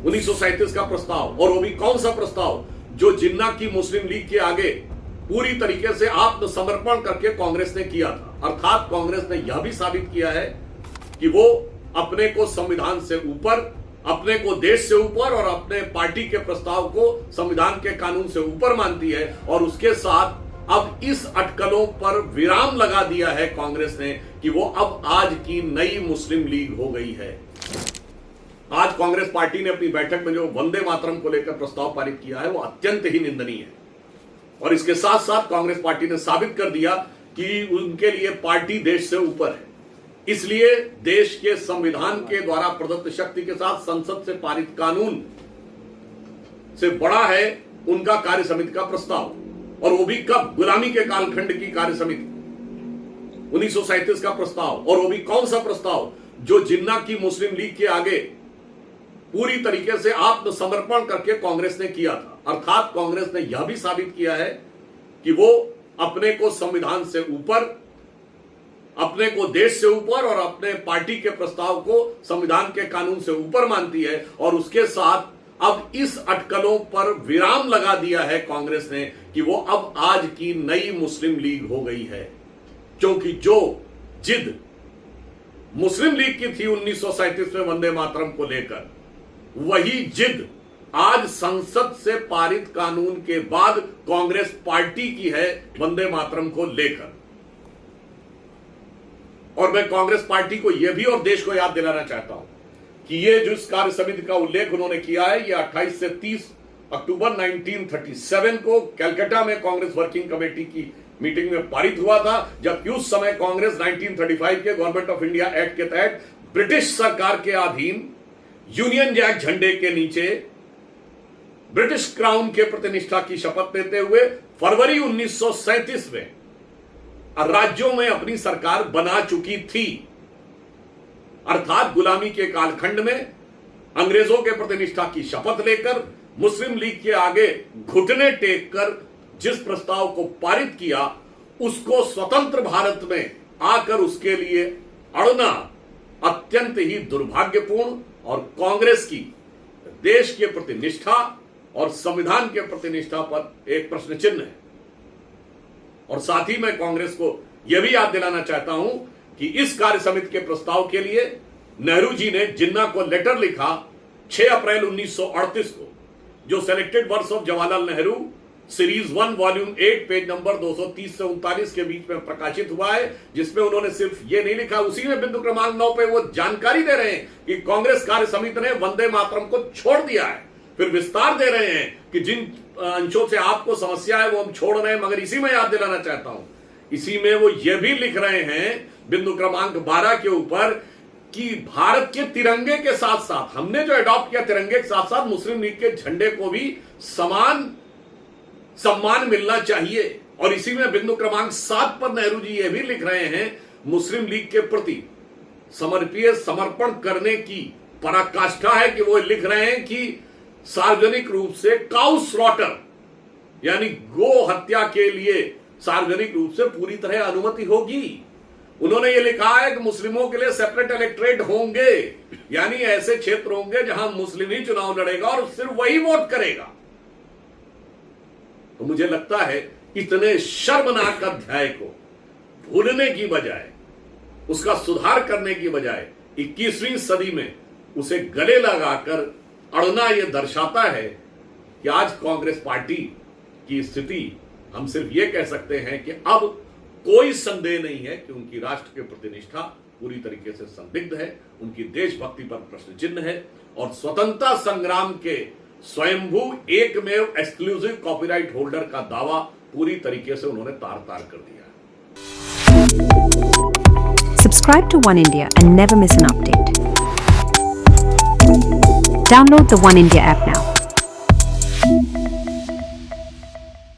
1937 का प्रस्ताव, और वो भी कौन सा प्रस्ताव जो जिन्ना की मुस्लिम लीग के आगे पूरी तरीके से आत्मसमर्पण करके कांग्रेस ने किया था। अर्थात कांग्रेस ने यह भी साबित किया है कि वो अपने को संविधान से ऊपर, अपने को देश से ऊपर और अपने पार्टी के प्रस्ताव को संविधान के कानून से ऊपर मानती है। और उसके साथ अब इस अटकलों पर विराम लगा दिया है कांग्रेस ने कि वो अब आज की नई मुस्लिम लीग हो गई है। आज कांग्रेस पार्टी ने अपनी बैठक में जो वंदे मातरम को लेकर प्रस्ताव पारित किया है वो अत्यंत ही निंदनीय है। और इसके साथ साथ कांग्रेस पार्टी ने साबित कर दिया कि उनके लिए पार्टी देश से ऊपर है। इसलिए देश के संविधान के द्वारा प्रदत्त शक्ति के साथ संसद से पारित कानून से बड़ा है उनका कार्य समिति का प्रस्ताव, और वो भी कब? गुलामी के कालखंड की कार्य समिति, 1937 का प्रस्ताव, और वो भी कौन सा प्रस्ताव जो जिन्ना की मुस्लिम लीग के आगे पूरी तरीके से आत्मसमर्पण करके कांग्रेस ने किया था। अर्थात कांग्रेस ने यह भी साबित किया है कि वो अपने को संविधान से ऊपर, अपने को देश से ऊपर और अपने पार्टी के प्रस्ताव को संविधान के कानून से ऊपर मानती है। और उसके साथ अब इस अटकलों पर विराम लगा दिया है कांग्रेस ने कि वो अब आज की नई मुस्लिम लीग हो गई है। क्योंकि जो जिद मुस्लिम लीग की थी 1937 में वंदे मातरम को लेकर, वही जिद आज संसद से पारित कानून के बाद कांग्रेस पार्टी की है वंदे मातरम को लेकर। और मैं कांग्रेस पार्टी को यह भी और देश को याद दिलाना चाहता हूं कि ये जो इस कार्य समिति का उल्लेख उन्होंने किया है, ये 28 से 30 अक्टूबर 1937 को कलकत्ता में कांग्रेस वर्किंग कमेटी की मीटिंग में पारित हुआ था, जबकि उस समय कांग्रेस 1935 के गवर्नमेंट ऑफ इंडिया एक्ट के तहत ब्रिटिश सरकार के अधीन यूनियन जैक झंडे के नीचे ब्रिटिश क्राउन के प्रतिनिष्ठा की शपथ लेते हुए फरवरी 1937 में राज्यों में अपनी सरकार बना चुकी थी। अर्थात गुलामी के कालखंड में अंग्रेजों के प्रतिनिष्ठा की शपथ लेकर मुस्लिम लीग के आगे घुटने टेक कर जिस प्रस्ताव को पारित किया, उसको स्वतंत्र भारत में आकर उसके लिए अड़ना अत्यंत ही दुर्भाग्यपूर्ण और कांग्रेस की देश के प्रति निष्ठा और संविधान के प्रति निष्ठा पर एक प्रश्न चिन्ह है। और साथ ही मैं कांग्रेस को यह भी याद दिलाना चाहता हूं कि इस कार्य समिति के प्रस्ताव के लिए नेहरू जी ने जिन्ना को लेटर लिखा 6 अप्रैल 1938 को, जो selected works of Jawaharlal Nehru series 1 volume 8 page number 230 से 39 के बीच में प्रकाशित हुआ है, जिसमें उन्होंने सिर्फ ये नहीं लिखा, उसी में बिंदु क्रमांक 9 पे वो जानकारी दे रहे हैं कि कांग्रेस कार्य समिति ने वंदे मातरम को छोड़ दिया है। फिर विस्तार दे रहे हैं कि जिन अंशों से आपको समस्या है वो हम छोड़ रहे हैं, मगर इसी में याद दिलाना चाहता हूं, इसी में वो ये भी लिख रहे हैं बिंदु क्रमांक 12 के ऊपर कि भारत के तिरंगे के साथ साथ हमने जो एडॉप्ट किया तिरंगे के साथ साथ मुस्लिम लीग के झंडे को भी समान सम्मान मिलना चाहिए। और इसी में बिंदु क्रमांक 7 पर नेहरू जी ये भी लिख रहे हैं मुस्लिम लीग के प्रति समर्पण करने की पराकाष्ठा है कि वो लिख रहे हैं कि सार्वजनिक रूप से काउ स्लॉटर यानी गो हत्या के लिए सार्वजनिक रूप से पूरी तरह अनुमति होगी। उन्होंने ये लिखा है कि मुस्लिमों के लिए सेपरेट इलेक्टोरेट होंगे, यानी ऐसे क्षेत्र होंगे जहां मुस्लिम ही चुनाव लड़ेगा और सिर्फ वही वोट करेगा। तो मुझे लगता है इतने शर्मनाक अध्याय को भूलने की बजाय, उसका सुधार करने की बजाय 21वीं सदी में उसे गले लगाकर अड़ना यह दर्शाता है कि आज कांग्रेस पार्टी की स्थिति हम सिर्फ यह कह सकते हैं कि अब कोई संदेह नहीं है कि उनकी राष्ट्र के प्रति निष्ठा पूरी तरीके से संदिग्ध है, उनकी देशभक्ति पर प्रश्न चिन्ह है और स्वतंत्रता संग्राम के स्वयंभू एकमेव एक्सक्लूसिव कॉपीराइट होल्डर का दावा पूरी तरीके से उन्होंने तार तार कर दिया है। Subscribe to One India and never miss an update. Download the One India app now.